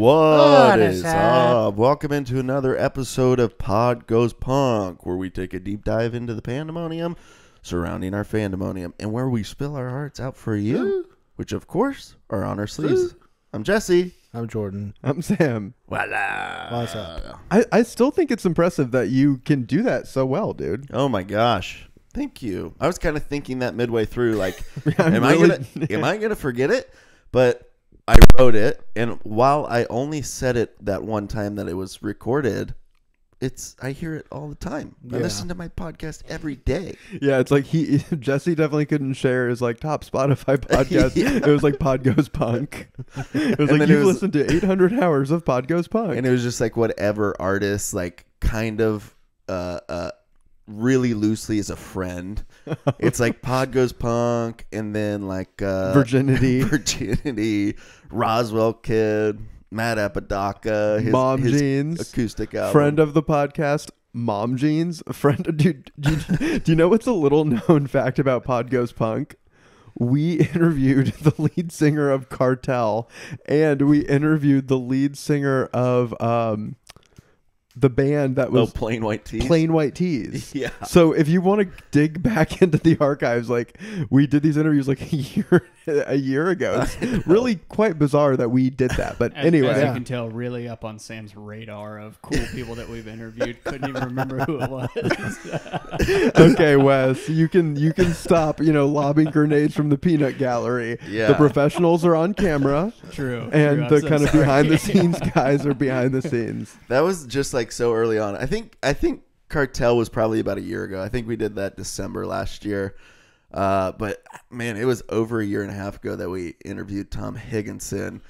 What is up? Welcome into another episode of Pod Goes Punk, where we take a deep dive into the pandemonium surrounding our fandemonium, and where we spill our hearts out for you, which of course are on our sleeves. I'm Jesse. I'm Jordan. I'm Sam. Voila. What's up? I still think it's impressive that you can do that so well, dude. Oh my gosh. Thank you. I was kind of thinking that midway through, like, am I gonna forget it? But I wrote it, and while I only said it that one time that it was recorded, I hear it all the time. I listen to my podcast every day. Yeah, it's like Jesse definitely couldn't share his like top Spotify podcast. Yeah. It was like Pod Goes Punk. It was like you've listened to 800 hours of Pod Goes Punk. And it was just like whatever artist, like, kind of really loosely as a friend. It's like Pod Goes Punk, and then like Virginity, Roswell Kid, Matt Apodaca, his Jeans acoustic album. Friend of the podcast, Mom Jeans. Do you know what's a little known fact about Pod Goes Punk? We interviewed the lead singer of Cartel, and we interviewed the lead singer of the band that was Plain White T's. Plain White T's. Yeah. So if you want to dig back into the archives, like, we did these interviews like a year ago. It's really quite bizarre that we did that. But anyway, as you can tell, really up on Sam's radar of cool people that we've interviewed. Couldn't even remember who it was. Okay, Wes, you can stop, lobbing grenades from the peanut gallery. Yeah. The professionals are on camera. True. And the kind of behind the scenes guys are behind the scenes. That was just like so early on. I think Cartel was probably about a year ago. I think we did that December last year. But man, it was over a year and a half ago that we interviewed Tom Higginson,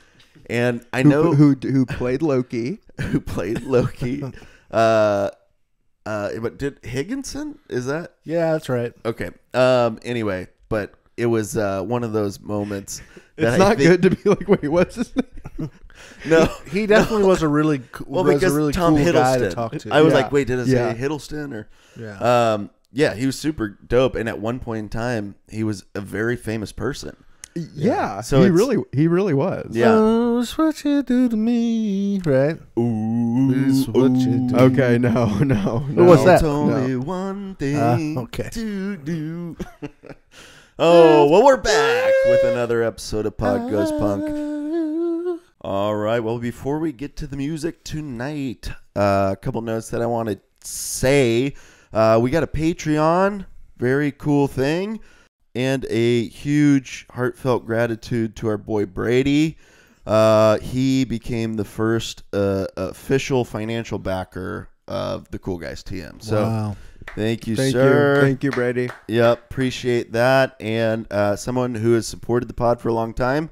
and I know who played Loki. Who played Loki? But did Higginson? Is that? Yeah, that's right. Okay. Anyway, but it was one of those moments. It's not good to be like, wait, what's his name? No, he definitely was a really cool Tom cool guy to Hiddleston. talk to. I was like, wait, did I say Hiddleston or? Yeah. Yeah, he was super dope, and at one point in time, he was a very famous person. Yeah, so he really was. Yeah. Oh, it's what you do to me, right? Ooh, It's what you do. Okay, no. What's that? It's only one thing okay. to do. Oh, well, we're back with another episode of Pod Goes Punk. All right, well, before we get to the music tonight, a couple notes that I want to say. We got a Patreon, very cool thing, and a huge heartfelt gratitude to our boy Brady. He became the first official financial backer of the Cool Guys TM. So wow. Thank you, sir. Thank you, Brady. Yep, appreciate that. And someone who has supported the pod for a long time.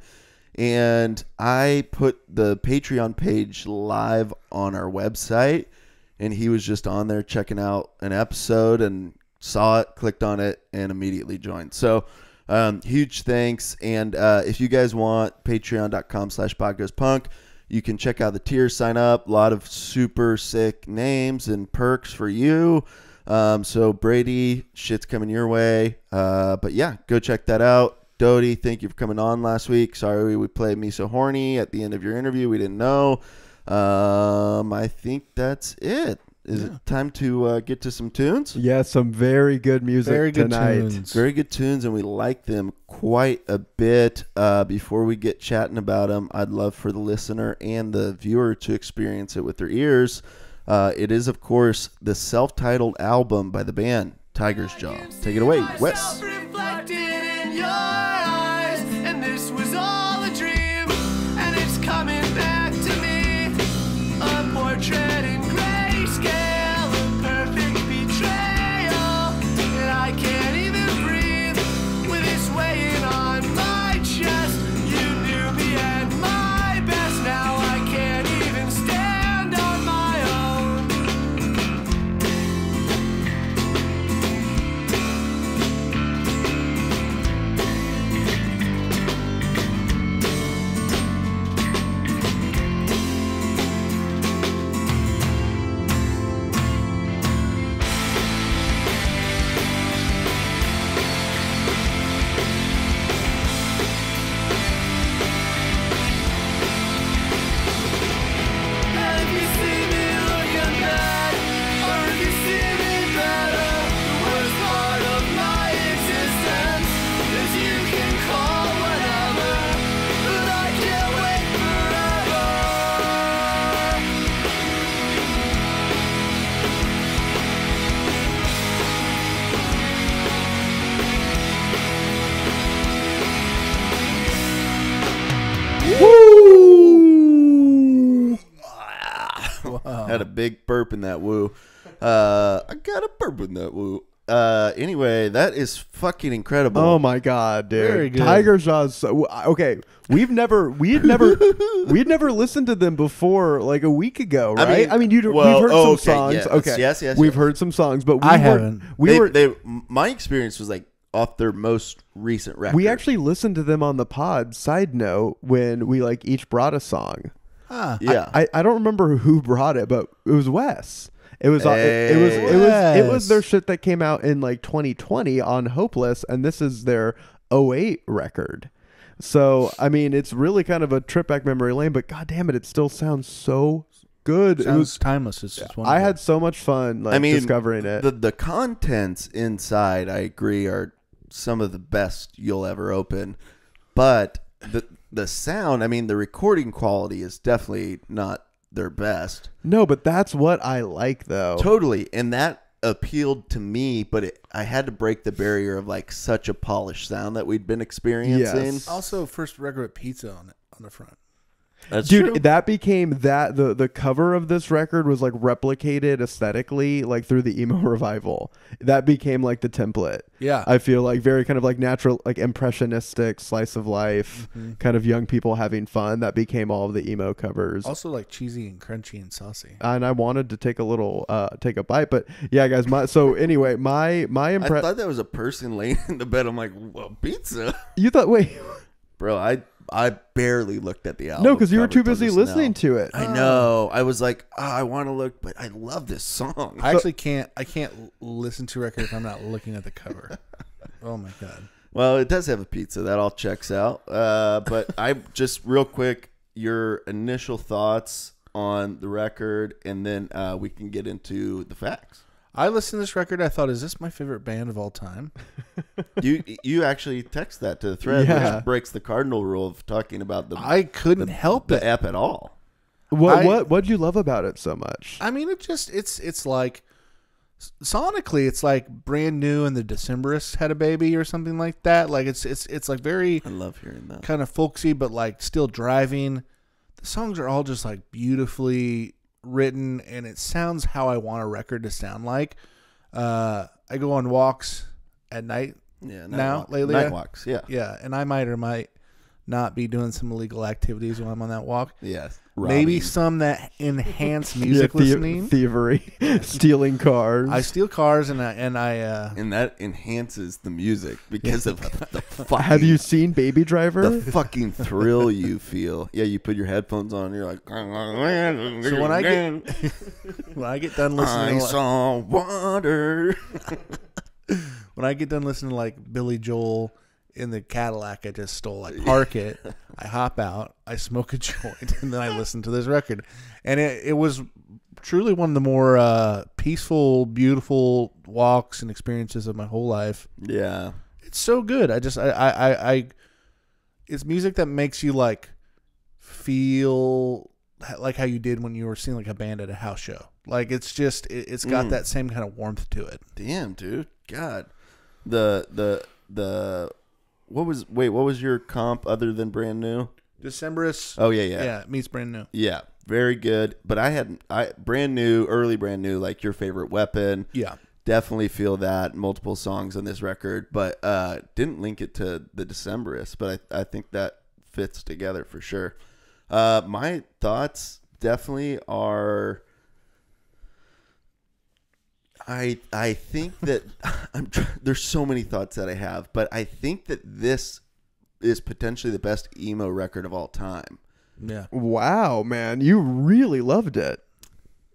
And I put the Patreon page live on our website, and he was just on there checking out an episode and saw it, clicked on it, and immediately joined. So huge thanks. And if you guys want, patreon.com/podgoespunk, you can check out the tiers, sign up. A lot of super sick names and perks for you. So Brady, shit's coming your way. But yeah, go check that out. Dodie, thank you for coming on last week. Sorry we played Me So Horny at the end of your interview. We didn't know. I think that's it. Is it time to get to some tunes? Yeah, some very good music tonight. Tunes. Very good tunes, and we like them quite a bit. Before we get chatting about them, I'd love for the listener and the viewer to experience it with their ears. It is, of course, the self-titled album by the band Tiger's Jaw. Take it away, Wes. Had a big burp in that woo. I got a burp in that woo. Anyway, that is fucking incredible. Oh my god, dude! Very good. Tiger Jaw's so okay. We had never listened to them before, like a week ago, right? We've heard some songs. yeah. Okay, Yes. we've heard some songs, but I haven't. My experience was like off their most recent record. We actually listened to them on the pod. Side note, when we like each brought a song. Huh. yeah. I don't remember who brought it, but it was Wes. It was Hey. it was their shit that came out in like 2020 on Hopeless, and this is their '08 record. So I mean, it's really kind of a trip back memory lane, but god damn it still sounds so good. Sounds It was. timeless. It's just I wonderful. had so much fun discovering it. The contents inside, I agree, are some of the best you'll ever open. But the sound, I mean, the recording quality is definitely not their best. No, but that's what I like though. Totally. And that appealed to me, but I had to break the barrier of like such a polished sound that we'd been experiencing. Yes. Also, first record with pizza on the front. That's Dude, true. that became the cover of this record was like replicated aesthetically like through the emo revival. That became like the template. Yeah. I feel like very kind of like natural, like impressionistic slice of life, kind of young people having fun. That became all of the emo covers. Also like cheesy and crunchy and saucy. And I wanted to take a bite, but yeah, guys. My I impression. thought that was a person laying in the bed. I'm like, well, pizza. You thought wait, Bro, I barely looked at the album. no, because you were cover too till busy just listening now. to it. I know. I was like, I want to look, but I love this song. I actually can't listen to a record if I'm not looking at the cover. Oh my god. Well, it does have a pizza. That all checks out. But I just real quick, your initial thoughts on the record, and then we can get into the facts. I listened to this record. I thought, is this my favorite band of all time? You actually text that to the thread, Yeah. which breaks the cardinal rule of talking about the I couldn't help the it. ep at all. What'd you love about it so much? I mean, it's like sonically, it's like Brand New and the Decemberists had a baby or something like that. Like it's like very I love hearing that. kind of folksy, but like still driving. The songs are all just like beautifully written, and it sounds how I want a record to sound like. I go on walks at night. Yeah, Lately, night walks. Yeah, Yeah, and I might or might not be doing some illegal activities while I'm on that walk. yes. Maybe Robbing. some that enhance music Yeah, listening. thievery, stealing cars. I steal cars and I And that enhances the music because of the fucking, Have you seen Baby Driver? the fucking thrill you feel. Yeah, you put your headphones on and you're like, so when I get done listening I to saw water. when I get done listening to like Billy Joel in the Cadillac I just stole, I park it, I hop out, I smoke a joint, and then I listen to this record. And it was truly one of the more peaceful, beautiful walks and experiences of my whole life. Yeah. It's so good. I it's music that makes you like feel like how you did when you were seeing like a band at a house show. Like it's just it's got that same kind of warmth to it. Damn, dude. God. The what was your comp other than Brand New? Decemberists. Oh yeah. Yeah, it meets Brand New. Yeah, very good. But Brand New, early Brand New, like your favorite weapon. Yeah. Definitely feel that multiple songs on this record, but didn't link it to the Decemberists, but I think that fits together for sure. My thoughts definitely are. I think that there's so many thoughts that I have, but I think that this is potentially the best emo record of all time. Yeah. Wow, man, you really loved it.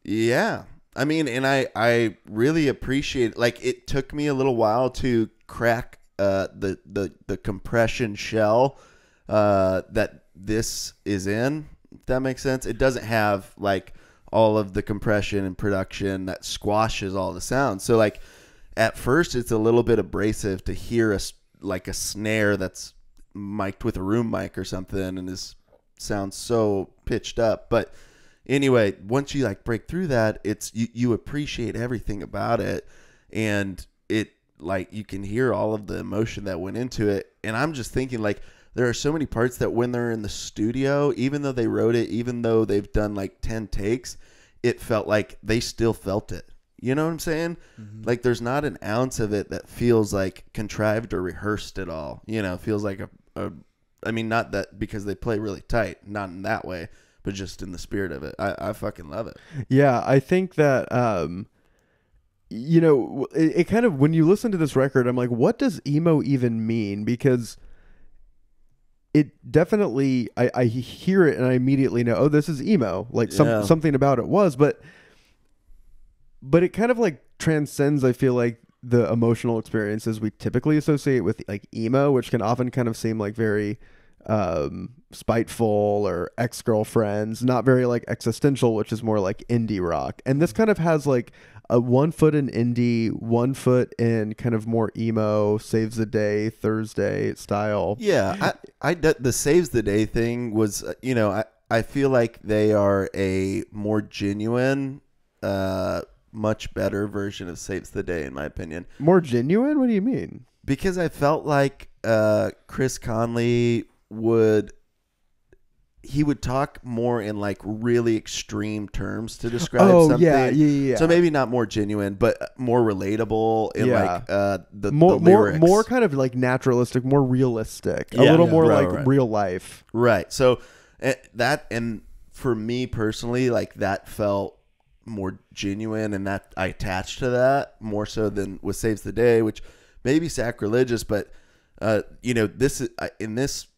Yeah. I mean, and I really appreciate, like, it took me a little while to crack the compression shell that this is in, if that makes sense. It doesn't have, like, all of the compression and production that squashes all the sound. So, like, at first it's a little bit abrasive to hear a snare that's mic'd with a room mic or something and sounds so pitched up. But anyway, once you like break through that, it's you appreciate everything about it, and it like you can hear all of the emotion that went into it. And I'm just thinking, like, there are so many parts that when they're in the studio, even though they wrote it, even though they've done like 10 takes, it felt like they still felt it. You know what I'm saying? Like there's not an ounce of it that feels like contrived or rehearsed at all. You know, it feels like I mean, not that because they play really tight, not in that way, but just in the spirit of it. I fucking love it. Yeah, I think that you know, it kind of, when you listen to this record, I'm like, what does emo even mean? Because it definitely, I hear it and I immediately know, oh, this is emo. Like something about it was, but it kind of like transcends, I feel like, the emotional experiences we typically associate with like emo, which can often kind of seem like very spiteful or ex-girlfriends, not very like existential, which is more like indie rock. And this kind of has like a 1 foot in indie, 1 foot in kind of more emo, saves the day, Thursday style. Yeah, the saves the day thing was, you know, I feel like they are a more genuine, much better version of Saves the Day, in my opinion. More genuine? What do you mean? Because I felt like Chris Conley would talk more in like really extreme terms to describe something. Yeah. So maybe not more genuine, but more relatable in like the lyrics. More kind of like naturalistic, more realistic, a little more like real life. Right. So that, and for me personally, like that felt more genuine, and that I attached to that more so than with Saves the Day, which may be sacrilegious, but you know, this is in this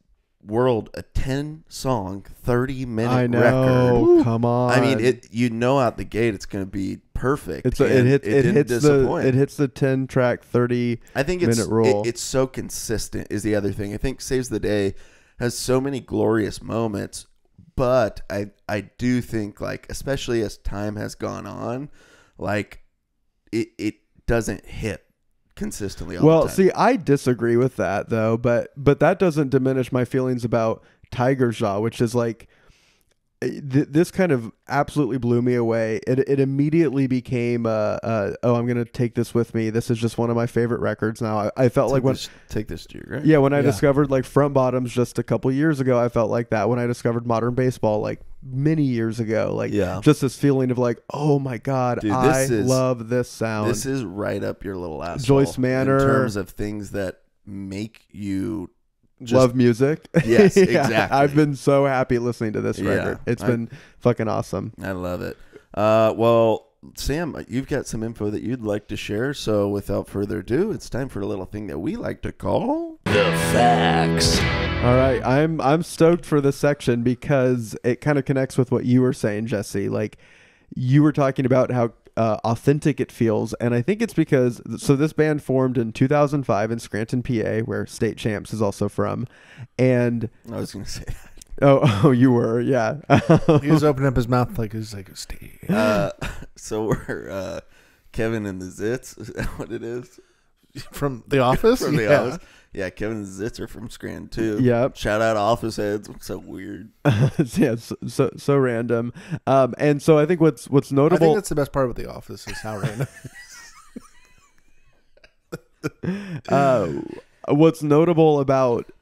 world a 10-song 30-minute record. Come on. I mean, you know, out the gate it's going to be perfect. It hits the 10-track 30 I think minute rule. It's so consistent is the other thing. I think Saves the Day has so many glorious moments, but I do think, like, especially as time has gone on, like it doesn't hit consistently all the time. Well, see, I disagree with that though, but that doesn't diminish my feelings about Tiger Jaw, which is like this kind of absolutely blew me away. It immediately became oh, I'm gonna take this with me. This is just one of my favorite records now. I felt like take this to your grave. Yeah, when I discovered like Front Bottoms just a couple years ago, I felt like that. When I discovered Modern Baseball like many years ago, like just this feeling of like, oh my god, dude, I love this sound. This is right up your little asshole. Joyce Manor, in terms of things that make you love music. Yes, exactly. I've been so happy listening to this record. It's been fucking awesome. I love it. Well, Sam, you've got some info that you'd like to share. So without further ado, it's time for a little thing that we like to call the facts. All right, I'm stoked for this section because it kind of connects with what you were saying, Jesse. Like, you were talking about how authentic it feels, and I think it's because this band formed in 2005 in Scranton, PA, where State Champs is also from, and I was gonna say that. Oh, you were, yeah. He was opening up his mouth like it was like a state. So we're Kevin and the Zits. Is that what it is? From The Office? From The Office. Yeah, Kevin and the Zits are from Scranton too. Yep. Shout out Office Heads. It's so weird. Yeah, so random. And so I think what's notable. I think that's the best part about The Office is how random. What's notable about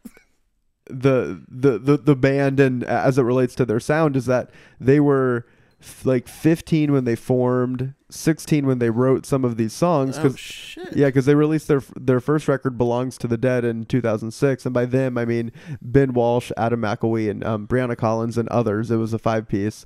the band and as it relates to their sound is that they were like 15 when they formed, 16 when they wrote some of these songs. Oh shit! Yeah, because they released their first record, "Belongs to the Dead," in 2006, and by them I mean Ben Walsh, Adam McElwee, and Brianna Collins and others. It was a 5-piece.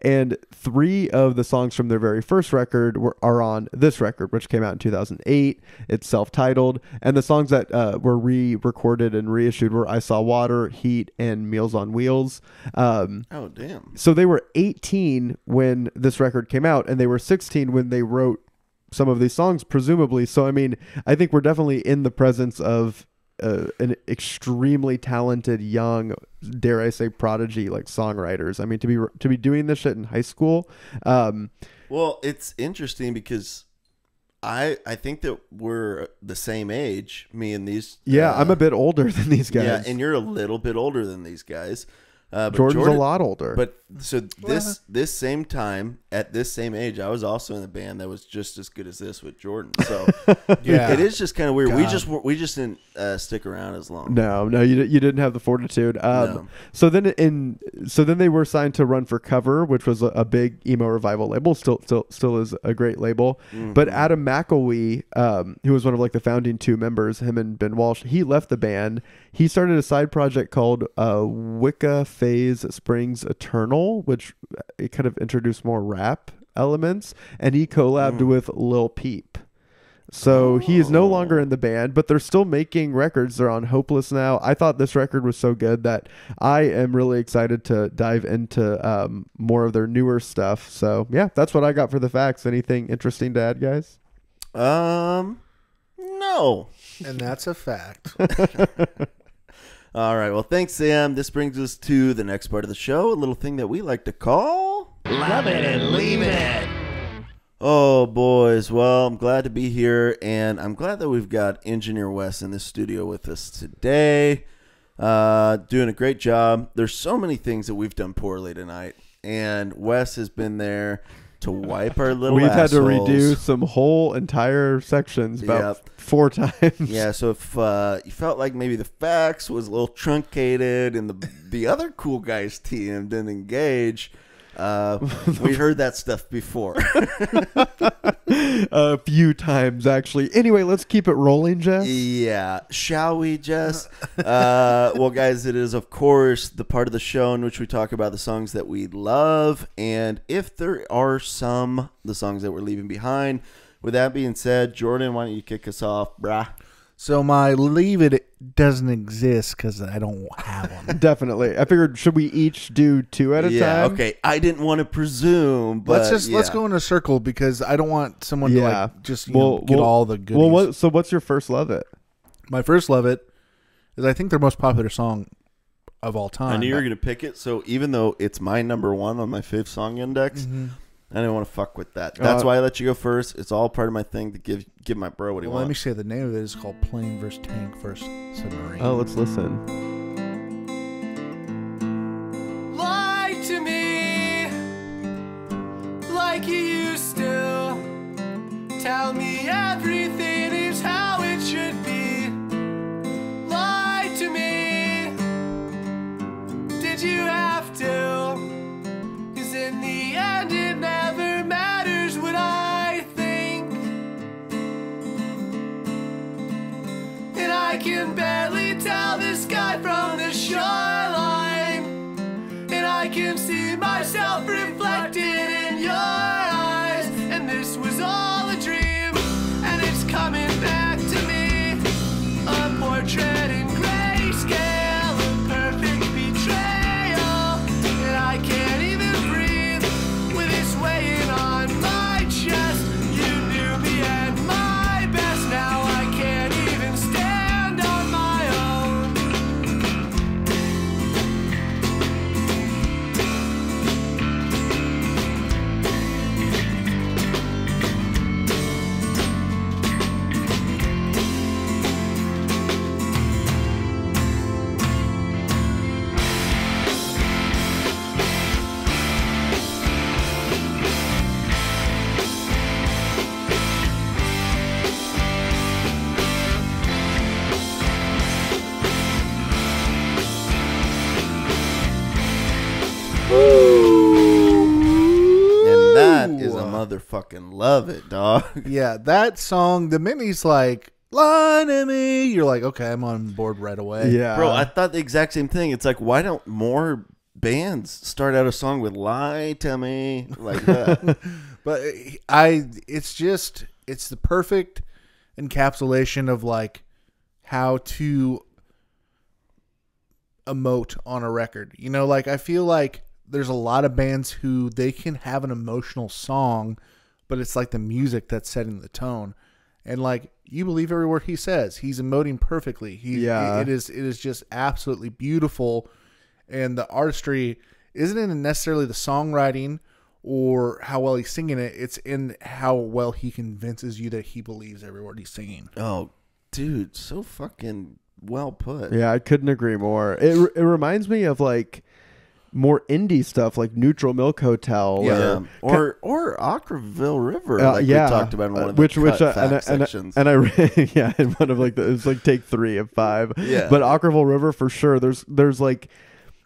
And 3 of the songs from their very first record are on this record, which came out in 2008. It's self-titled. And the songs that were re-recorded and reissued were I Saw Water, Heat, and Meals on Wheels. Oh, damn. So they were 18 when this record came out, and they were 16 when they wrote some of these songs, presumably. So, I mean, I think we're definitely in the presence of an extremely talented young, dare I say, prodigy like songwriters. I mean, to be doing this shit in high school. Well, it's interesting because I think that we're the same age, me and these. Yeah, I'm a bit older than these guys. Yeah, and you're a little bit older than these guys. But Jordan's a lot older. But so this same time at this same age, I was also in a band that was just as good as this with Jordan. So Yeah. it is just kind of weird. God. We just didn't stick around as long. No, you didn't have the fortitude. No. So then they were signed to Run for Cover, which was a big emo revival label. Still is a great label. Mm-hmm. But Adam McElwee, who was one of like the founding two members, him and Ben Walsh, he left the band. He started a side project called Wicca Phase Springs Eternal, which it kind of introduced more rap elements, and he collabed with Lil Peep. So he is no longer in the band, but they're still making records. They're on Hopeless now. I thought this record was so good that I am really excited to dive into more of their newer stuff. So yeah, that's what I got for the facts. Anything interesting to add, guys? No. And that's a fact. All right. Well, thanks, Sam. This brings us to the next part of the show, a little thing that we like to call Love it and leave it. Oh, boys. Well, I'm glad to be here, and I'm glad that we've got Engineer Wes in the studio with us today. Doing a great job. There's so many things that we've done poorly tonight, and Wes has been there to wipe our little We've had to assholes. redo some whole entire sections about Yep. 4 times. Yeah, so if you felt like maybe the facts was a little truncated and the other cool guys team didn't engage, we heard that stuff before. A few times, actually. Anyway, let's keep it rolling, Jess. Yeah. Shall we, Jess? Well, guys, it is, of course, the part of the show in which we talk about the songs that we love. And if there are the songs that we're leaving behind. With that being said, Jordan, why don't you kick us off, brah? So my leave it doesn't exist because I don't have one. Definitely. I figured, should we each do 2 at a time? Okay. I didn't want to presume, but Let's go in a circle because I don't want someone to like just get all the goodies. Well, so what's your first love it? My first love it is I think their most popular song of all time. I knew you were going to pick it. So even though it's my number 1 on my fave song index, I didn't want to fuck with that. That's why I let you go first. It's all part of my thing to give my bro what he Well, let me wants. say the name of it is called Plane vs. Tank vs. Submarine. Oh, let's listen. Lie to me like you used to. Tell me everything is how it should be. Lie to me. Did you have to? 'Cause in the end it never matters what I think. And I can barely tell the sky from the shoreline. And I can see myself reflected in your eyes. And this was all a dream, and it's coming back to me. A portrait in grayscale, a perfect betrayal. And I can't even breathe with this weighing on my chest. You knew me at my best, now I can't even stand on my own. And that is a motherfucking love it, dog. Yeah, that song, the minute he's like, lie to me, you're like, okay, I'm on board right away. Yeah. Bro, I thought the exact same thing. It's like, why don't more bands start out a song with "Lie to Me" like that? But it's the perfect encapsulation of like how to emote on a record. You know, like I feel like there's a lot of bands who they can have an emotional song, but it's like the music that's setting the tone. And like you believe every word he says. He's emoting perfectly. It is just absolutely beautiful. And the artistry isn't in necessarily the songwriting or how well he's singing it. It's in how well he convinces you that he believes every word he's singing. Oh, dude, so fucking well put. Yeah, I couldn't agree more. It reminds me of like more indie stuff like Neutral Milk Hotel. Yeah, or Aquaville River, like yeah, we talked about in one of the which fact sections. and I read, yeah, in one of like it was like take 3 of 5. Yeah. But Aquaville River for sure. There's like,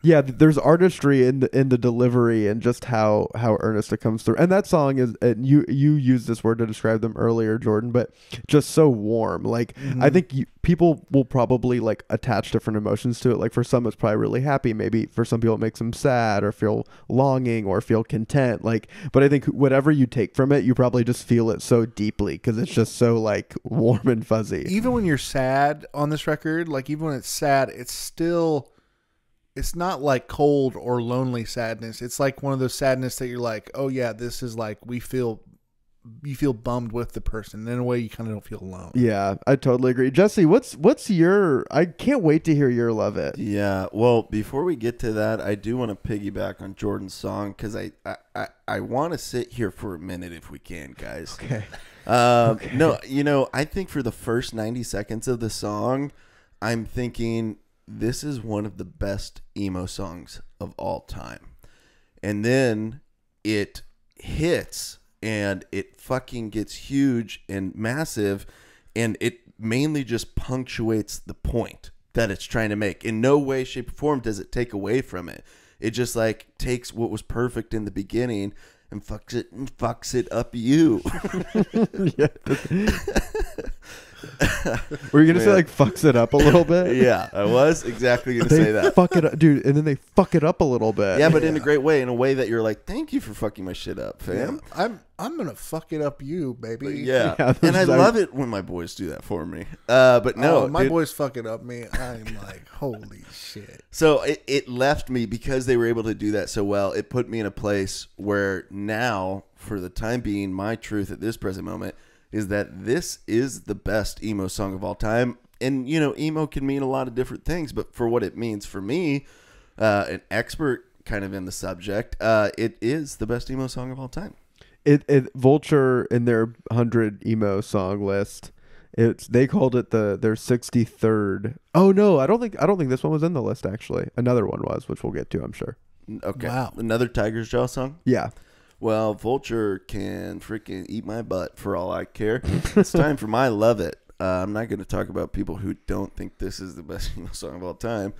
yeah, there's artistry in the delivery and just how earnest it comes through. And that song is, and you used this word to describe them earlier, Jordan, but just so warm. Like I think people will probably like attach different emotions to it. Like for some, it's probably really happy. Maybe for some people, it makes them sad or feel longing or feel content. Like, but I think whatever you take from it, you probably just feel it so deeply because it's just so like warm and fuzzy. Even when you're sad on this record, like even when it's sad, it's still. It's not like cold or lonely sadness. It's like one of those sadness that you're like, oh yeah, this is like you feel bummed with the person. In a way, you kind of don't feel alone. Yeah, I totally agree. Jesse, what's your? I can't wait to hear your Love It. Yeah, well, before we get to that, I do want to piggyback on Jordan's song because I want to sit here for a minute if we can, guys. Okay. No, I think for the first 90 seconds of the song, I'm thinking this is one of the best emo songs of all time. And then it hits and it fucking gets huge and massive, and it mainly just punctuates the point that it's trying to make. In no way, shape, or form does it take away from it. It just like takes what was perfect in the beginning and fucks it up you. Were you gonna say like fucks it up a little bit? Yeah, I was exactly gonna say that. Fuck it up, dude, and then they fuck it up a little bit. Yeah, but in a great way, in a way that you're like, thank you for fucking my shit up, fam. I'm gonna fuck it up, you baby. Yeah, Yeah, and I those are- love it when my boys do that for me. But no, my dude, boys fuck it up me. I'm like, holy shit. So it left me because they were able to do that so well. It put me in a place where now, for the time being, my truth at this present moment is that this is the best emo song of all time. And, you know, emo can mean a lot of different things, but for what it means for me, an expert kind of in the subject, it is the best emo song of all time. It Vulture in their 100 emo song list. They called it their 63rd. Oh no, I don't think this one was in the list actually. Another one was, which we'll get to, I'm sure. Okay. Wow. Another Tiger's Jaw song? Yeah. Well, Vulture can freaking eat my butt for all I care. It's time for my Love It. I'm not going to talk about people who don't think this is the best emo song of all time.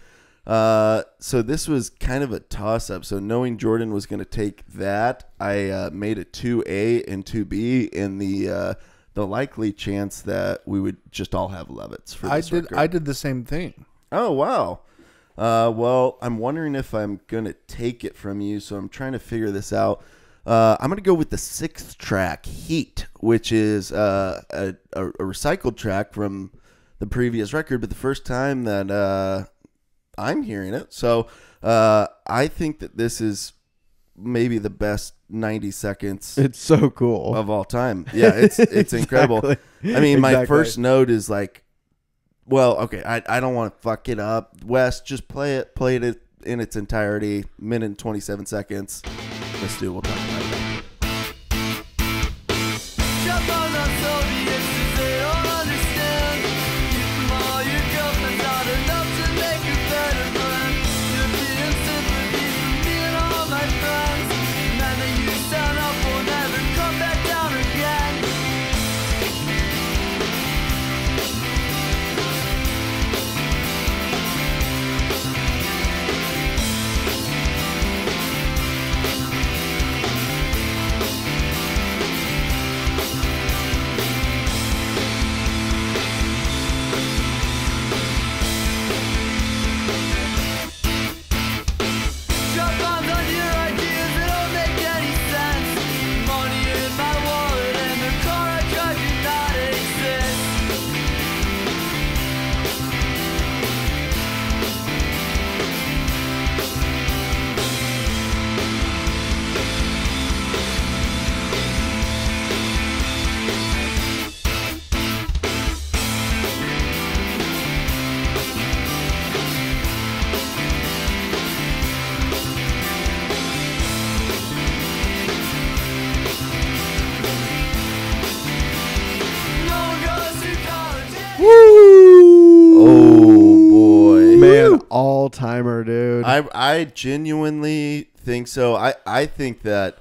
So this was kind of a toss-up. So knowing Jordan was going to take that, I made a 2A and 2B in the likely chance that we would just all have Love It's for this record. I did the same thing. Oh, wow. Well, I'm wondering if I'm going to take it from you, so I'm trying to figure this out. I'm going to go with the 6th track, Heat, which is a recycled track from the previous record, but the first time that I'm hearing it. So I think that this is maybe the best 90 seconds It's so cool. of all time. Yeah, it's incredible. Exactly. I mean, my Exactly. first note is like, well, okay, I don't want to fuck it up. Wes, just play it in its entirety, minute and 27 seconds. Let's do it. We'll talk about it. Jump on the Soviets 'cause they don't understand. You from all your girlfriends not enough to make you better friend. European sympathy from me and all my friends. Man that you stand up will never come back down again. timer, dude. I genuinely think so. I think that.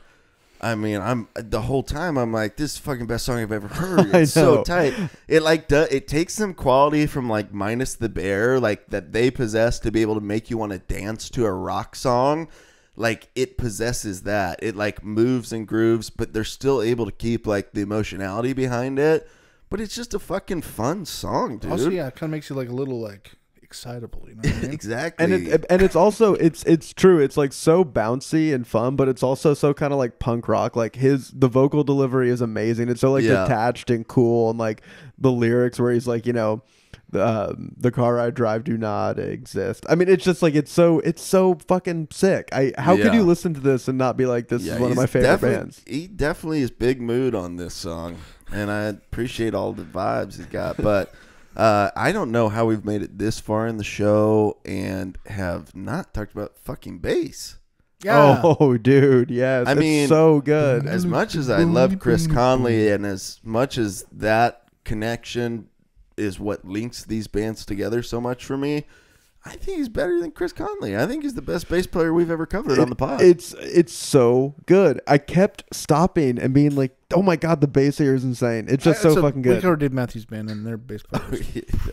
I mean, I'm the whole time I'm like, this is the fucking best song I've ever heard. It's so tight. It like it takes some quality from like Minus the Bear, like that they possess to be able to make you want to dance to a rock song. Like it possesses that. It like moves and grooves, but they're still able to keep like the emotionality behind it. But it's just a fucking fun song, dude. Also, yeah, it kind of makes you like a little like excitable, you know what I mean? Exactly. And it's also it's true. It's like so bouncy and fun, but it's also so kind of like punk rock. Like the vocal delivery is amazing. It's so like detached and cool, and like the lyrics where he's like, you know, the car I drive do not exist. I mean, it's just like it's so fucking sick. How could you listen to this and not be like, this is one of my favorite bands? He definitely is big mood on this song, and I appreciate all the vibes he's got. But I don't know how we've made it this far in the show and have not talked about fucking bass. Yeah. Oh, dude, yes. I mean, it's so good. As much as I love Chris Conley, and as much as that connection is what links these bands together so much for me, I think he's better than Chris Conley. I think he's the best bass player we've ever covered on the pod. It's so good. I kept stopping and being like, oh my god, the bass here is insane. It's just so fucking good. We covered Dave Matthews Band and their bass player.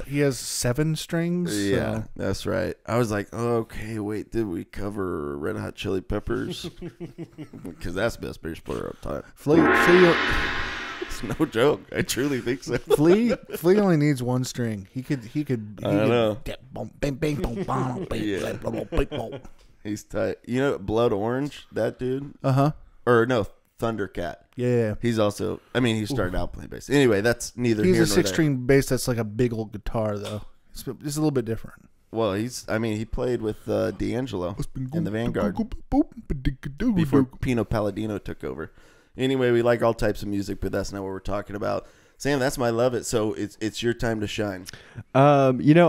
He has 7 strings. Yeah, so. that's right. I was like, okay, wait, did we cover Red Hot Chili Peppers? Because that's the best bass player of time. It's no joke. I truly think so. Flea only needs 1 string. He could. I know. Yeah. He's tight. You know, Blood Orange, that dude? Uh-huh. Or no, Thundercat. Yeah. He's also, I mean, he started out playing bass. Anyway, that's neither He's here a nor there. 6-string bass that's like a big old guitar, though. It's a little bit different. Well, he played with D'Angelo in the Vanguard before Pino Palladino took over. Anyway, we like all types of music, but that's not what we're talking about. Sam, that's my love it. So it's your time to shine. You know,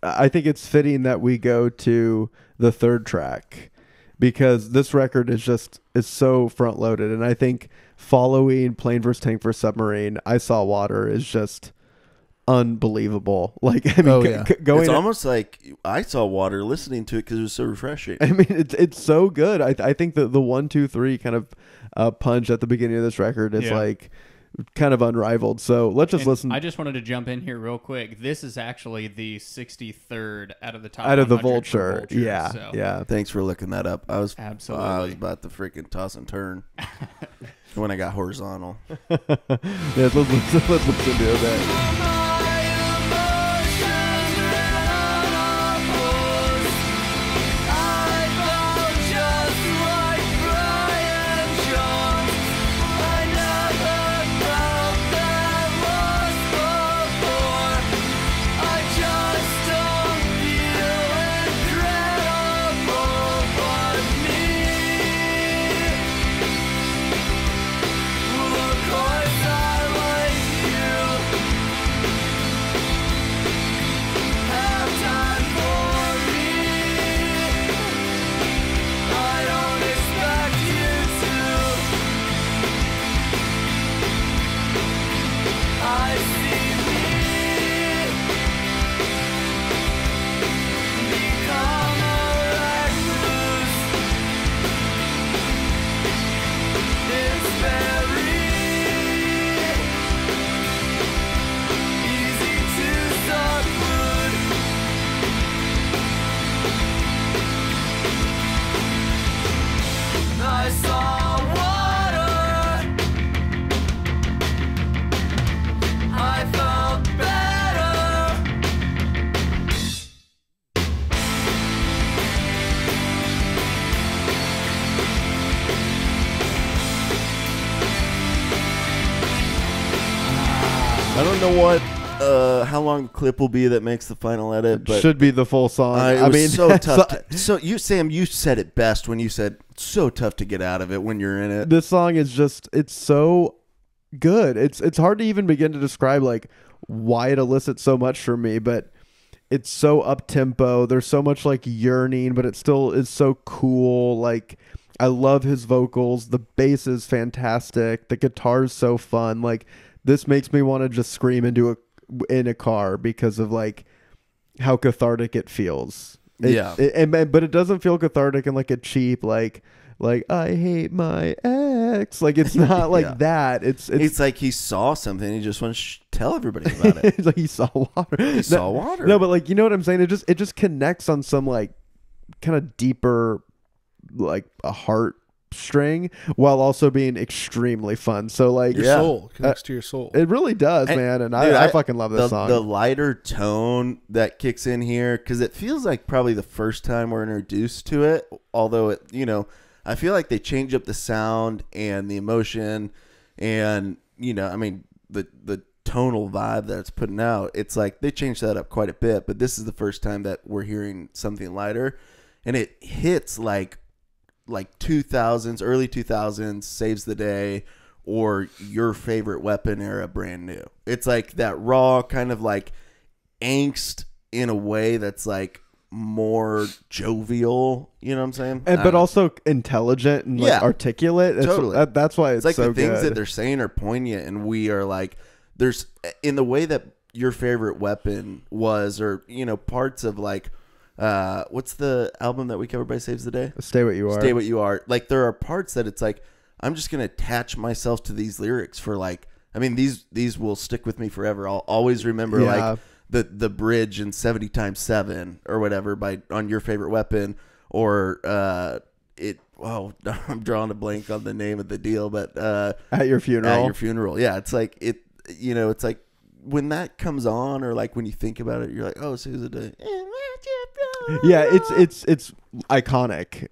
I think it's fitting that we go to the 3rd track, because this record is so front loaded, and I think following Plane vs. Tank vs. Submarine, I Saw Water is just unbelievable. Like, I mean, it's almost like I Saw Water listening to it because it was so refreshing. I mean, it's so good. I think that the 1, 2, 3 kind of punch at the beginning of this record is like kind of unrivaled. So let's just listen. I just wanted to jump in here real quick. This is actually the 63rd out of the top. Out of the 100 Vulture. Vulture, Yeah. So. Yeah. Thanks for looking that up. I was about to freaking toss and turn when I got horizontal. Yeah, let's listen to that. I don't know how long the clip will be that makes the final edit, but should be the full song. I mean, so tough. So Sam, you said it best when you said it's so tough to get out of it when you're in it. This song is it's so good. It's hard to even begin to describe like why it elicits so much from me, but it's so up tempo. There's so much like yearning, but it still is so cool. Like, I love his vocals. The bass is fantastic. The guitar's so fun. Like, this makes me want to just scream in a car because of like how cathartic it feels. Yeah. But it doesn't feel cathartic in like a cheap like I hate my ex. Like it's not like Yeah. that. It's like he saw something. He just wants to tell everybody about it. it's like he saw water. He saw water. No, but like you know what I'm saying? It just connects on some like kind of deeper like a heart string while also being extremely fun. So like Your Yeah. soul connects to your soul. it really does, And, man. And dude, I fucking love this the, song. The lighter tone that kicks in here, because it feels like probably the first time we're introduced to it. Although it, I feel like they change up the sound and the emotion, and I mean the tonal vibe that it's putting out. It's like they changed that up quite a bit. But this is the first time that we're hearing something lighter, and it hits like 2000s, early 2000s, Saves the Day, or Your Favorite Weapon era Brand New. It's like that raw kind of like angst in a way that's like more jovial, you know what I'm saying? but also intelligent and like Yeah. articulate. Totally. That's why it's like so the things good. that they're saying are poignant, and we are like, there's in the way that Your Favorite Weapon was, or parts of like what's the album that we covered by Saves the Day? Stay What You Are. Stay What You Are. Like there are parts that it's like I'm just gonna attach myself to these lyrics for like, I mean these will stick with me forever. I'll always remember Yeah. like the bridge in 70 times 7 or whatever on Your Favorite Weapon, or I'm drawing a blank on the name of the deal, but At Your Funeral. At Your Funeral. Yeah, it's like it's like when that comes on, or like when you think about it, you're like, oh, Saves the Day. Yeah, it's iconic,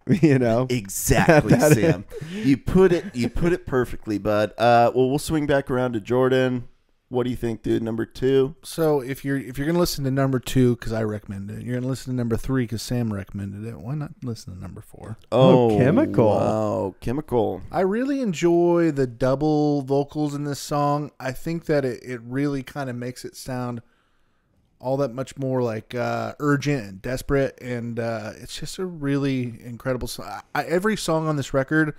Exactly, That Sam. You put it perfectly, bud. Well, we'll swing back around to Jordan. What do you think, dude? Number 2? So if you're gonna listen to number 2 because I recommended it, you're gonna listen to number 3 because Sam recommended it. Why not listen to number 4? Oh, Chemical. Wow, Chemical. I really enjoy the double vocals in this song. I think that it really kind of makes it sound all that much more like urgent and desperate, and it's just a really incredible song. Every song on this record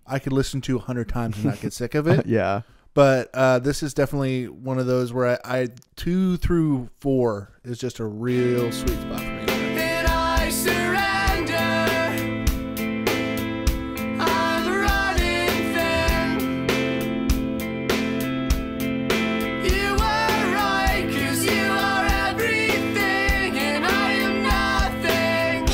I could listen to 100 times and not get sick of it. Yeah. But this is definitely one of those where I 2 through 4 is just a real sweet spot for me. And I surrender. I'm running thin. You are right, 'cause you are everything, and I am nothing.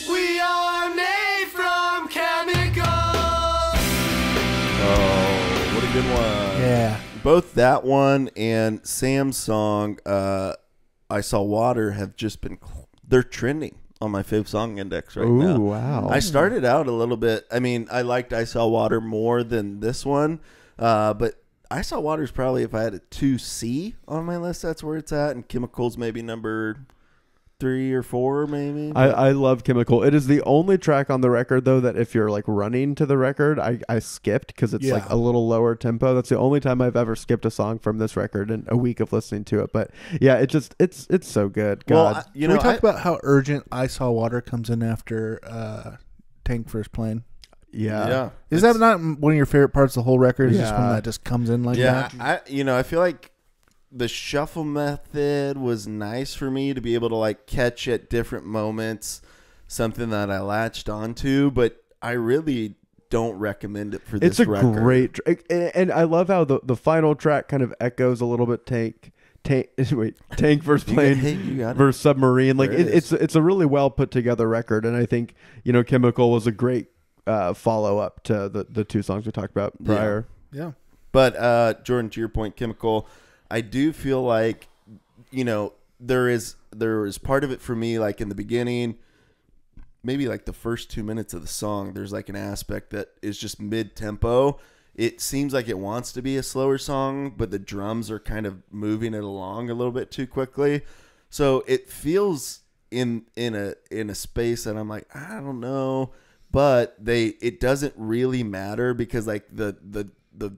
We are made from chemicals. Oh, what a good one. Yeah. Both that one and Sam's song, I Saw Water, have just been, they're trending on my fave song index right now. Ooh, wow. I started out a little bit, I mean, I liked I Saw Water more than this one, but I Saw Water is probably, if I had a 2C on my list, that's where it's at, and Chemicals maybe number 3 or 4 maybe. I love Chemical. It is the only track on the record, though, that if you're like running to the record, I skipped because it's like Yeah. a little lower tempo. That's the only time I've ever skipped a song from this record in a week of listening to it. But yeah, it's so good. Well, God. Can we talk about how urgent I Saw Water comes in after Tank First Plane? yeah. Is that not one of your favorite parts of the whole record? Is just when Yeah. that just comes in like Yeah, that? I feel like the shuffle method was nice for me to be able to like catch at different moments something that I latched onto, but I really don't recommend it for this It's a record. great and I love how the final track kind of echoes a little bit Tank versus Plane Hey, you got it. versus Submarine. Like There it it's a really well put together record, and I think Chemical was a great follow up to the 2 songs we talked about prior. Yeah. But Jordan, to your point, Chemical, I do feel like there is part of it for me, like in the beginning, maybe like the first 2 minutes of the song, there's like an aspect that is just mid tempo, it seems like it wants to be a slower song, but the drums are kind of moving it along a little bit too quickly. So it feels in a space that I'm like, I don't know, but it doesn't really matter because like the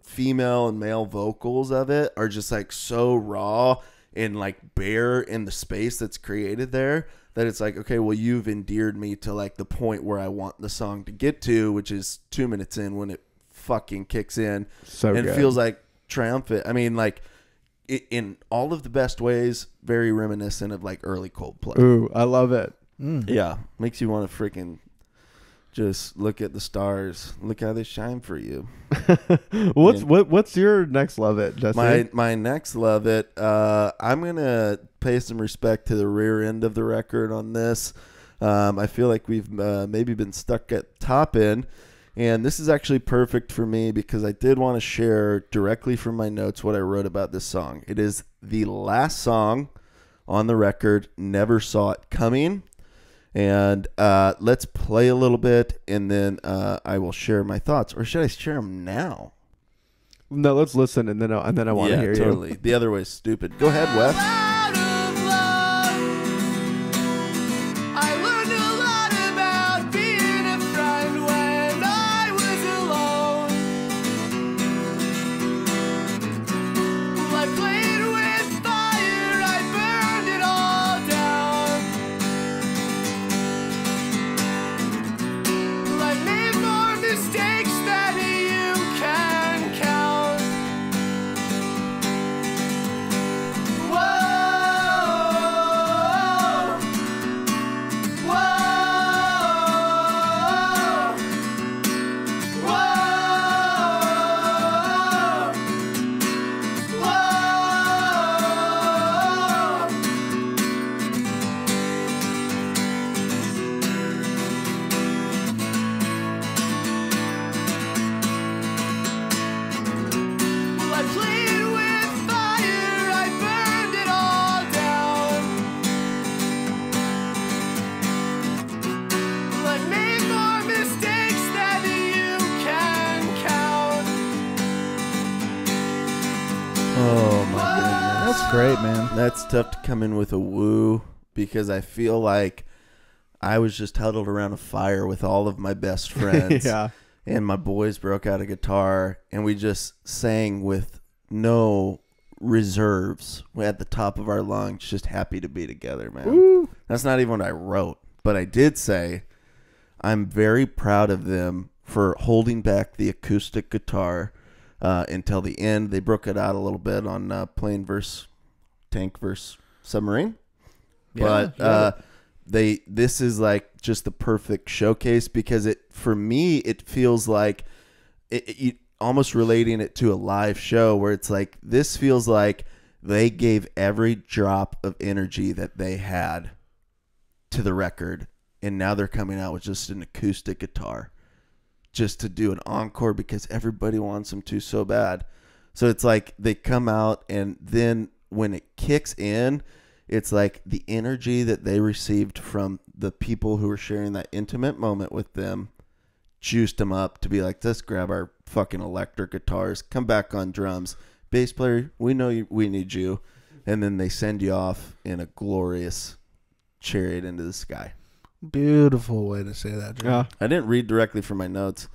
female and male vocals of it are just like so raw and like bare in the space that's created there that it's like, okay, well, you've endeared me to like the point where I want the song to get to, which is 2 minutes in when it fucking kicks in. So and good. it feels like triumphant. I mean, like in all of the best ways, very reminiscent of like early Coldplay. Ooh, I love it. Yeah, makes you want to freaking just look at the stars, look how they shine for you. What's your next love it, Jesse? My next love it. I'm gonna pay some respect to the rear end of the record on this. I feel like we've maybe been stuck at top end, and this is actually perfect for me because I did want to share directly from my notes what I wrote about this song. It is the last song on the record. Never Saw It Coming. And let's play a little bit, and then I will share my thoughts. Or should I share them now? No, let's listen, and then I want to hear you. Totally. The other way is stupid. Go ahead, Wes. Out of love, I learned a lot about being a friend when I was alone. I played with fire, I burned it all down. I made more mistakes than you can count. I played with fire, I burned it all down. I made more mistakes than you can count. Oh, my goodness. That's great, man. That's tough to come in with a woo because I feel like I was just huddled around a fire with all of my best friends. Yeah. And my boys broke out a guitar, and we just sang with no reserves at the top of our lungs, just happy to be together, man. Woo. That's not even what I wrote, but I did say I'm very proud of them for holding back the acoustic guitar until the end. They broke it out a little bit on Plane versus Tank versus Submarine, but this is like just the perfect showcase because for me it feels like it almost relating it to a live show where it's like this feels like they gave every drop of energy that they had to the record, and now they're coming out with just an acoustic guitar just to do an encore because everybody wants them to so bad. So it's like they come out, and then when it kicks in, it's like the energy that they received from the people who were sharing that intimate moment with them juiced them up to be like, let's grab our fucking electric guitars, come back on drums. Bass player, we know we need you. And then they send you off in a glorious chariot into the sky. Beautiful way to say that, Joe. Yeah. I didn't read directly from my notes,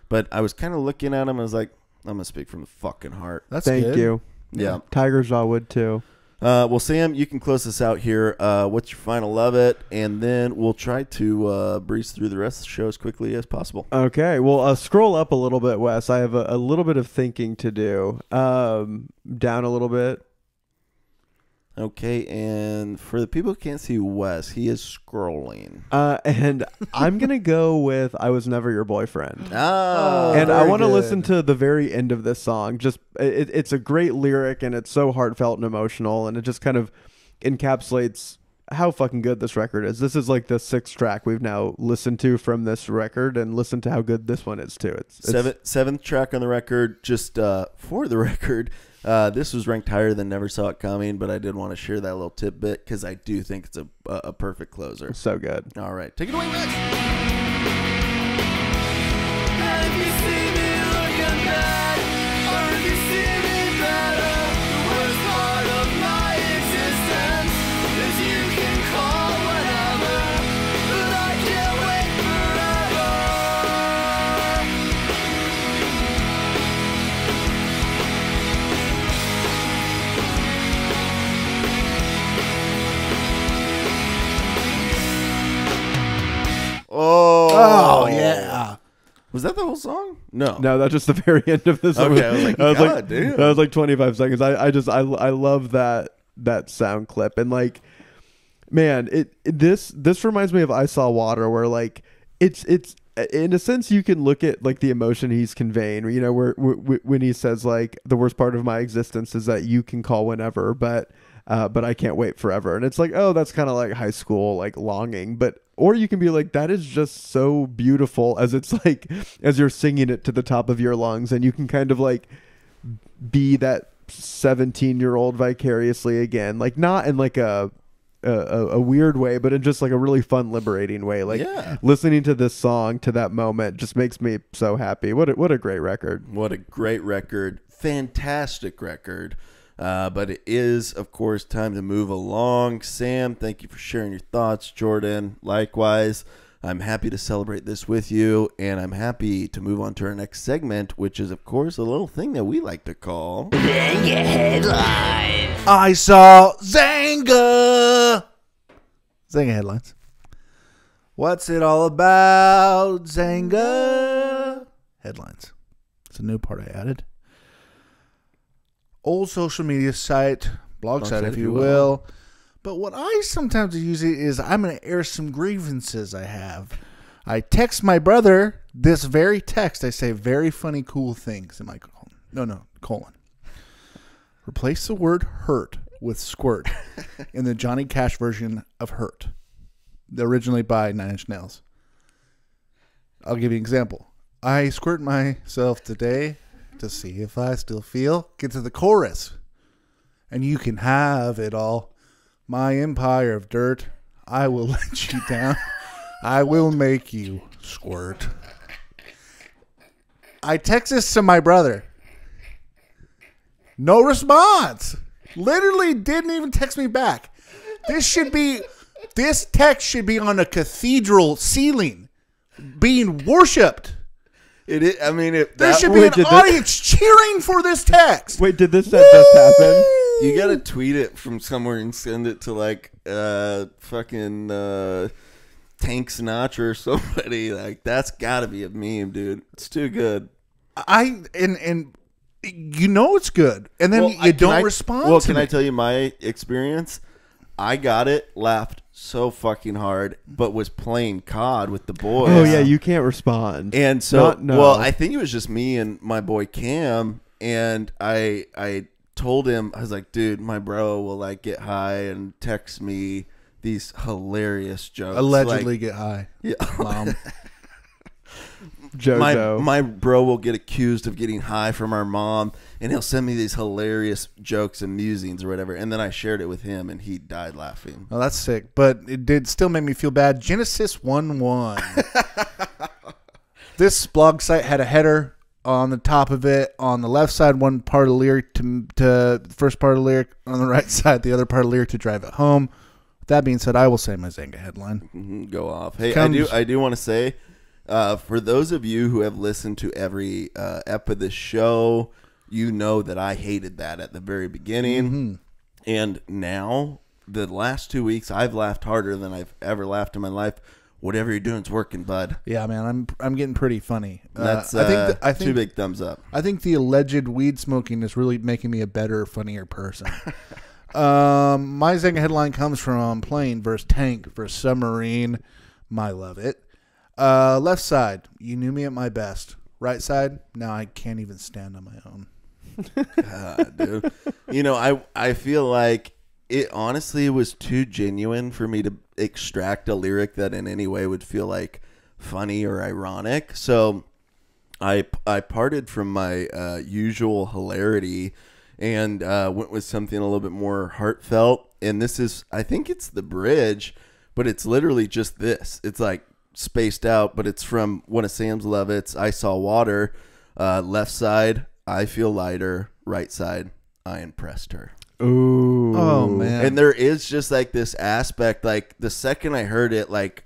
but I was kind of looking at them. I was like, I'm going to speak from the fucking heart. That's Thank good. you. Yeah. Tiger Jaw would too. Well, Sam, you can close this out here. What's your final love it? And then we'll try to breeze through the rest of the show as quickly as possible. Okay. Well, scroll up a little bit, Wes. I have a little bit of thinking to do. Down a little bit. Okay, and for the people who can't see Wes, he is scrolling. And I'm going to go with I Was Never Your Boyfriend. Oh, And I very want to good. listen to the very end of this song. Just it's a great lyric, and it's so heartfelt and emotional, and it just kind of encapsulates how fucking good this record is. This is like the 6th track we've now listened to from this record, and listen to how good this one is too. It's seventh track on the record. Just for the record, this was ranked higher than Never Saw It Coming, but I did want to share that little tidbit because I do think it's a perfect closer. so good. All right, take it away, Max. And if you see me looking back, Was that the whole song? No. No, that's just the very end of this. Okay, I was like, God damn. That was like 25 seconds. I love that sound clip, and like, man, this reminds me of I Saw Water, where like it's in a sense you can look at like the emotion he's conveying, you know, where when he says like the worst part of my existence is that you can call whenever, but I can't wait forever. And it's like, oh, that's kind of like high school, like longing. Or you can be like, that is just so beautiful, as it's like, as you're singing it to the top of your lungs, and you can kind of like be that 17-year-old vicariously again, like not in like a weird way, but in just like a really fun, liberating way. Like listening to this song to that moment just makes me so happy. What a great record. What a great record. Fantastic record. But it is, of course, time to move along. Sam, thank you for sharing your thoughts. Jordan, likewise. I'm happy to celebrate this with you, and I'm happy to move on to our next segment, which is, of course, a little thing that we like to call Zanga Headlines. I saw Zanga. Zanga Headlines. What's it all about, Zanga? Headlines. It's a new part I added. Old social media site, blog site, if you will. But what I sometimes use it is I'm going to air some grievances I have. I text my brother this very text. I say very funny, cool things. Am I colon. Replace the word hurt with squirt in the Johnny Cash version of Hurt, originally by Nine Inch Nails. I'll give you an example. I squirt myself today to see if I still feel. Get to the chorus. And you can have it all. My empire of dirt, I will let you down. I will make you squirt. I text this to my brother. No response. Literally didn't even text me back. This text should be on a cathedral ceiling being worshipped. There should be an audience cheering for this text. Wait, did this just happen? You gotta tweet it from somewhere and send it to like fucking Tank Sinatra or somebody. Like that's gotta be a meme, dude. It's too good. And you know it's good, and then you don't respond. Well, to can me. I tell you my experience? I got it, laughed so fucking hard, but was playing COD with the boys. Oh yeah, you can't respond. And so, No. well, I think it was just me and my boy Cam, and I told him, I was like, dude, my bro will like get high and text me these hilarious jokes. Allegedly like, get high. Yeah. Mom. JoJo. My bro will get accused of getting high from our mom, and he'll send me these hilarious jokes and musings or whatever. And then I shared it with him, and he died laughing. Oh, that's sick. But it did still make me feel bad. Genesis 1:1. This blog site had a header on the top of it. On the left side, one part of the lyric to the first part of the lyric. On the right side, the other part of the lyric to drive it home. With that being said, I will say my Zanga headline. Go off. Hey, I do want to say, for those of you who have listened to every ep of this show, you know that I hated that at the very beginning. Mm-hmm. And now, the last 2 weeks, I've laughed harder than I've ever laughed in my life. Whatever you're doing is working, bud. Yeah, man, I'm getting pretty funny. That's I think two big thumbs up. I think the alleged weed smoking is really making me a better, funnier person. My Zanga headline comes from Plane versus Tank versus Submarine. My love it. Left side, you knew me at my best. Right side, now I can't even stand on my own. God, dude. You know, I feel like it honestly was too genuine for me to extract a lyric that in any way would feel like funny or ironic. So I parted from my usual hilarity and went with something a little bit more heartfelt. And this is, I think it's the bridge, but it's literally just this. It's like spaced out, but it's from one of Sam's Levitt's I Saw Water. Left side, I feel lighter. Right side, I impressed her. Ooh. Oh, man. And there is just like this aspect, like the second I heard it, like,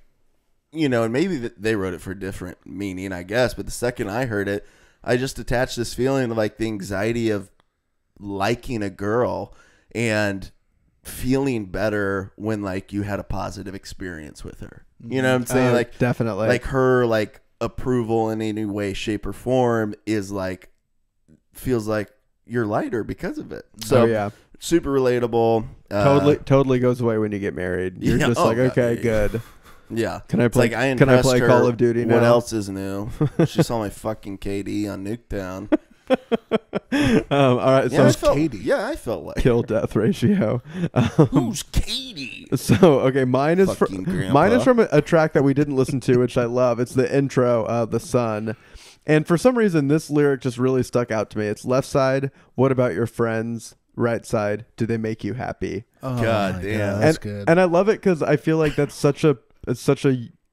you know, and maybe they wrote it for a different meaning, I guess, but the second I heard it, I just attached this feeling of like the anxiety of liking a girl and feeling better when like you had a positive experience with her. You know what I'm saying? Like definitely. like her like approval in any way, shape, or form is like feels like you're lighter because of it. So yeah, super relatable. totally goes away when you get married. You're Yeah, just oh, like, okay, yeah. good. Yeah. Can I It's play? like I Can I play impressed Call her. of Duty now? What else is new? She saw my fucking KD on Nuketown. All right, so I felt like kill death ratio. Who's Katie? So okay, mine is Fucking grandpa. mine is from a track that we didn't listen to, which I love. It's the intro of The Sun. And for some reason, this lyric just really stuck out to me. It's left side, what about your friends? Right side, do they make you happy? Oh, God my damn. God, that's and, good. And I love it because I feel like it's such a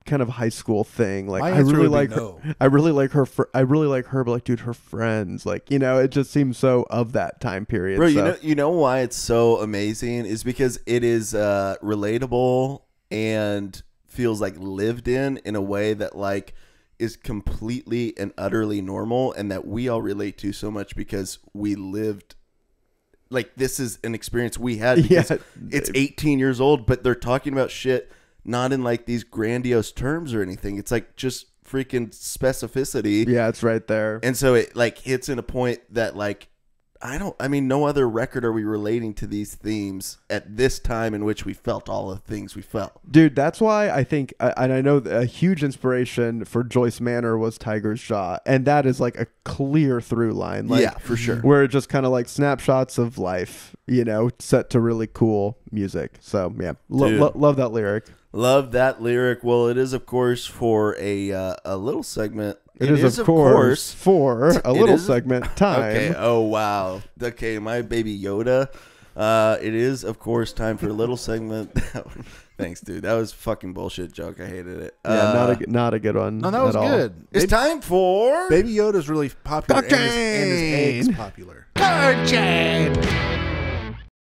kind of high school thing. Like My I answer really would be like no. her. I really like her. I really like her. But like, dude, her friends. Like, you know, it just seems so of that time period. Bro, so. you know why it's so amazing is because it is relatable and feels like lived in a way that like is completely and utterly normal, and that we all relate to so much because we lived. Like, this is an experience we had because it's 18 years old, but they're talking about shit not in like these grandiose terms or anything. It's like just freaking specificity. Yeah, it's right there. And so it like hits in a point that like no other record are we relating to these themes at this time in which we felt all the things we felt. Dude, that's why I think, and I know a huge inspiration for Joyce Manor was Tiger's Jaw, and that is like a clear through line. Like, yeah, for sure. Where it just kind of like snapshots of life, you know, set to really cool music. So yeah, love that lyric. Love that lyric. Well, it is of course for a little segment. It is of course for a little segment time. Okay. Oh wow. Okay, my baby Yoda. It is of course time for a little segment. Thanks, dude. That was fucking bullshit joke. I hated it. Yeah, not a good one. No, that was at all. good. It's time for Baby Yoda's really popular, and his eggs popular.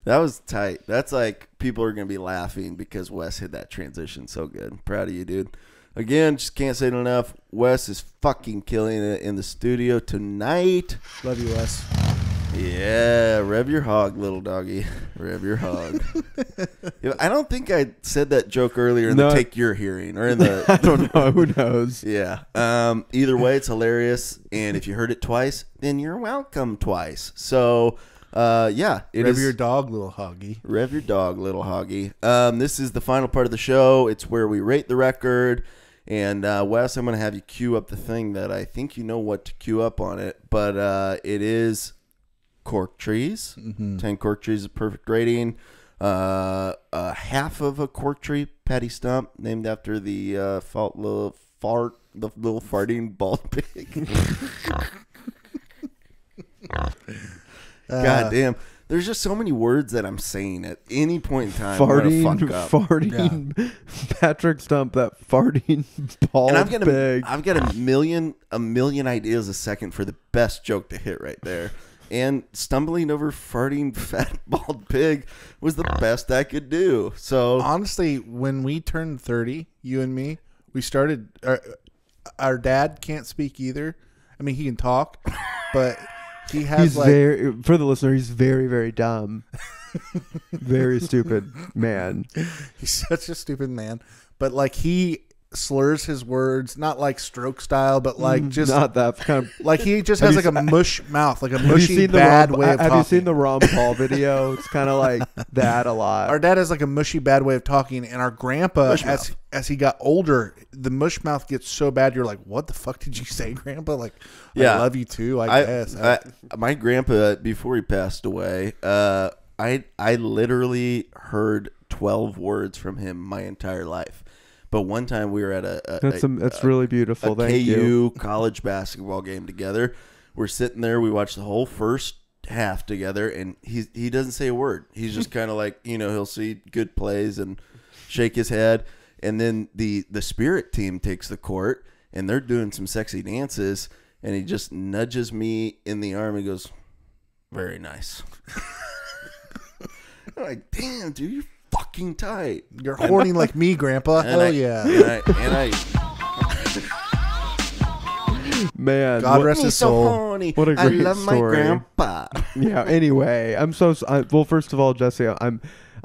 That was tight. That's like people are gonna be laughing because Wes hit that transition so good. Proud of you, dude. Again, just can't say it enough. Wes is fucking killing it in the studio tonight. Love you, Wes. Yeah, rev your hog, little doggy. Rev your hog. I don't think I said that joke earlier in the take you're hearing or in the. I don't know. Who knows? Yeah. Either way, it's hilarious, and if you heard it twice, then you're welcome twice. So. Yeah, Rev your dog, little hoggy. Rev your dog, little hoggy. This is the final part of the show. It's where we rate the record. And Wes, I'm going to have you cue up the thing that I think you know what to cue up on it. But it is cork trees. Mm-hmm. 10 cork trees is a perfect rating. Half of a cork tree, Patty Stump, named after the little farting bald pig. God damn. There's just so many words that I'm saying at any point in time. Farting, yeah. Patrick Stump, that farting bald pig. I've got a million ideas a second for the best joke to hit right there. And stumbling over farting fat bald pig was the best I could do. So honestly, when we turned 30, you and me, we started. Our dad can't speak either. I mean, he can talk, but. He's for the listener, he's very, very dumb. Very stupid man. He's such a stupid man. But like he slurs his words, not like stroke style, but like just not that kind of like he just has like a mush mouth, like a mushy bad way of talking. Have you seen the Ron Paul video? It's kind of like that a lot. Our dad has like a mushy bad way of talking, and our grandpa, as he got older, the mush mouth gets so bad you're like, what the fuck did you say, Grandpa? Like, yeah, I love you too, I guess. My grandpa, before he passed away, I literally heard 12 words from him my entire life. But one time we were at that's really beautiful. Thank you. college basketball game together. We're sitting there. We watched the whole first half together, and he doesn't say a word. He's just kind of like, he'll see good plays and shake his head. And then the spirit team takes the court, and they're doing some sexy dances, and he just nudges me in the arm and goes, "Very nice." I'm like, damn, dude, you're fucking tight. You're horny like me, Grandpa. Hell yeah. Man, God rest his soul. So horny. What a great I love story. my grandpa. Yeah. Anyway, well, first of all, Jesse,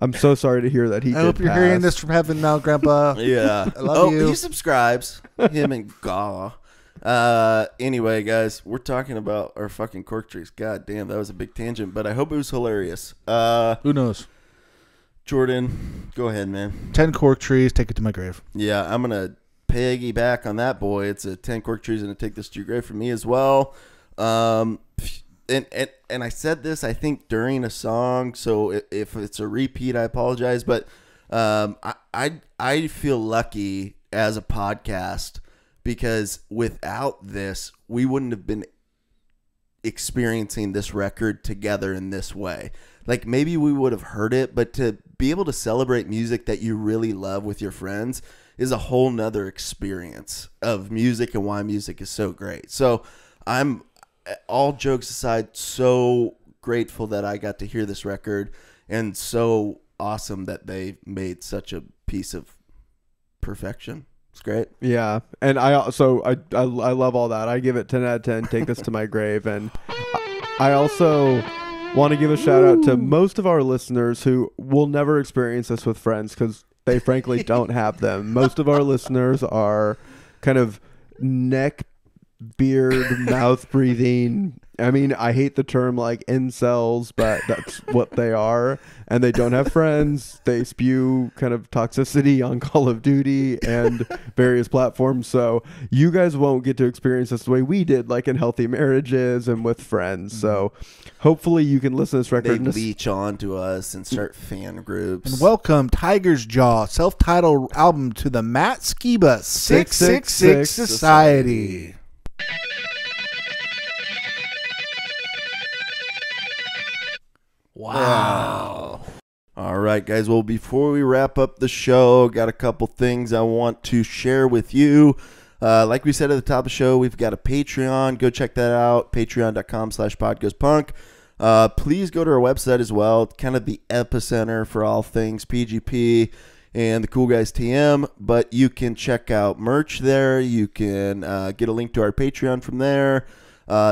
I'm so sorry to hear that he I hope you're hearing this from heaven now, Grandpa. Yeah. I love you. He subscribes. Him and Gaw. Anyway, guys, we're talking about our fucking cork trees. God damn, that was a big tangent, but I hope it was hilarious. Who knows? Jordan, go ahead, man. 10 cork trees, take it to my grave. Yeah, I'm gonna piggyback on that, boy. It's a 10 cork trees and take this to your grave for me as well. And I said this, I think, during a song, so if it's a repeat, I apologize. But I feel lucky as a podcast because without this, we wouldn't have been experiencing this record together in this way. Like, maybe we would have heard it, but to be able to celebrate music that you really love with your friends is a whole nother experience of music and why music is so great. So I'm, all jokes aside, so grateful that I got to hear this record, and so awesome that they made such a piece of perfection. It's great. Yeah, and I love all that. I give it 10 out of 10. Take this to my grave. And I also want to give a shout out to most of our listeners who will never experience this with friends because they frankly don't have them. Most of our listeners are kind of neck, beard, mouth breathing. I mean, I hate the term like incels, but that's what they are. And they don't have friends. They spew kind of toxicity on Call of Duty and various platforms. So you guys won't get to experience this the way we did, like in healthy marriages and with friends. So hopefully you can listen to this record. They leech on to us and start fan groups. And welcome Tiger's Jaw, self-titled album to the Matt Skiba 666 Society. Wow. All right, guys. Well, before we wrap up the show, got a couple things I want to share with you. Like we said at the top of the show, we've got a Patreon. Go check that out, patreon.com/podgoespunk. Please go to our website as well, kind of the epicenter for all things PGP and the Cool Guys TM. But you can check out merch there. You can get a link to our Patreon from there.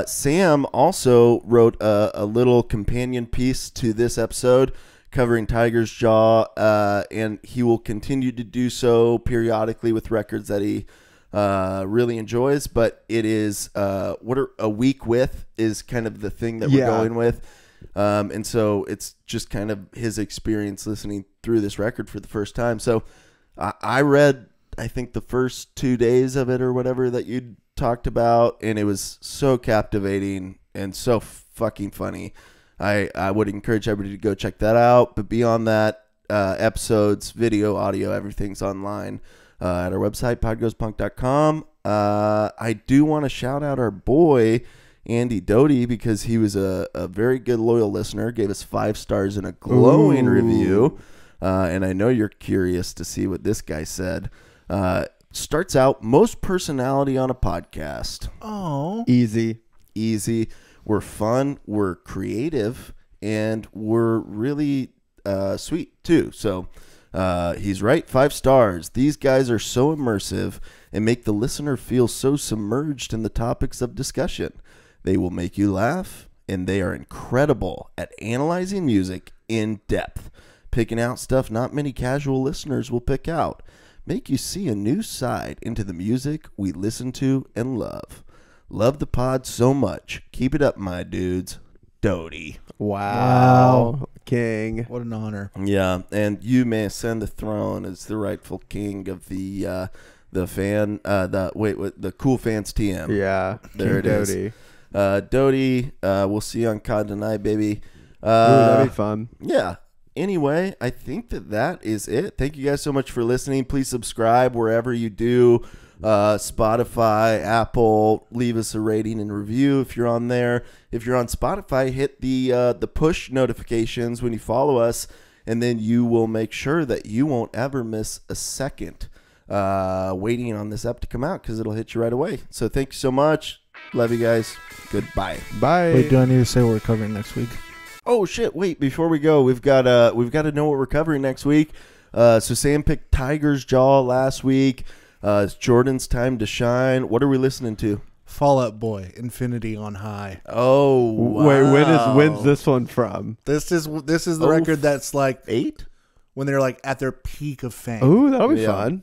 Sam also wrote a little companion piece to this episode covering Tiger's Jaw, and he will continue to do so periodically with records that he really enjoys. But it is a week with is kind of the thing that we're going with. And so it's just kind of his experience listening through this record for the first time. So I read, I think, the first 2 days of it or whatever that you talked about, and it was so captivating and so fucking funny. I would encourage everybody to go check that out. But beyond that, episodes, video, audio, everything's online at our website, podgoespunk.com. I do want to shout out our boy Andy Doty because he was a very good loyal listener, gave us 5 stars and a glowing review. And I know you're curious to see what this guy said. Starts out, most personality on a podcast. Oh, Easy. We're fun, we're creative, and we're really sweet too. So he's right, 5 stars. These guys are so immersive and make the listener feel so submerged in the topics of discussion. They will make you laugh, and they are incredible at analyzing music in depth, picking out stuff not many casual listeners will pick out. Make you see a new side into the music we listen to and love. Love the pod so much. Keep it up, my dudes. Doty. Wow. King. what an honor. Yeah, and you may ascend the throne as the rightful king of the fan, the Cool Fans TM. Yeah. There King it is. Doty. Doty, we'll see you on COD tonight, baby. Ooh, that'd be fun. Yeah. Anyway, I think that is it. Thank you guys so much for listening. Please subscribe wherever you do. Spotify, Apple, leave us a rating and review if you're on there. If you're on Spotify, hit the push notifications when you follow us, and then you will make sure that you won't ever miss a second waiting on this app to come out because it'll hit you right away. So thank you so much. Love you guys. Goodbye. Bye. Wait, do I need to say what we're covering next week? Oh shit! Wait, before we go, we've got to know what we're covering next week. So Sam picked Tiger's Jaw last week. It's Jordan's time to shine. What are we listening to? Fall Out Boy, Infinity on High. Oh, wow. Wait, when's this one from? This is the record that's like 8? when they're like at their peak of fame. Ooh, that'll be Yeah. fun.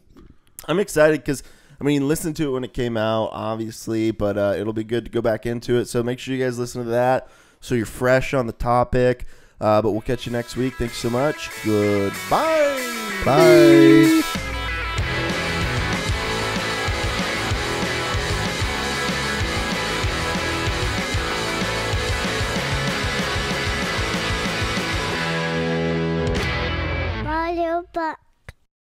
I'm excited because, I mean, listen to it when it came out, obviously, but it'll be good to go back into it. So make sure you guys listen to that so you're fresh on the topic. But we'll catch you next week. Thanks so much. Goodbye. Bye. Mario, but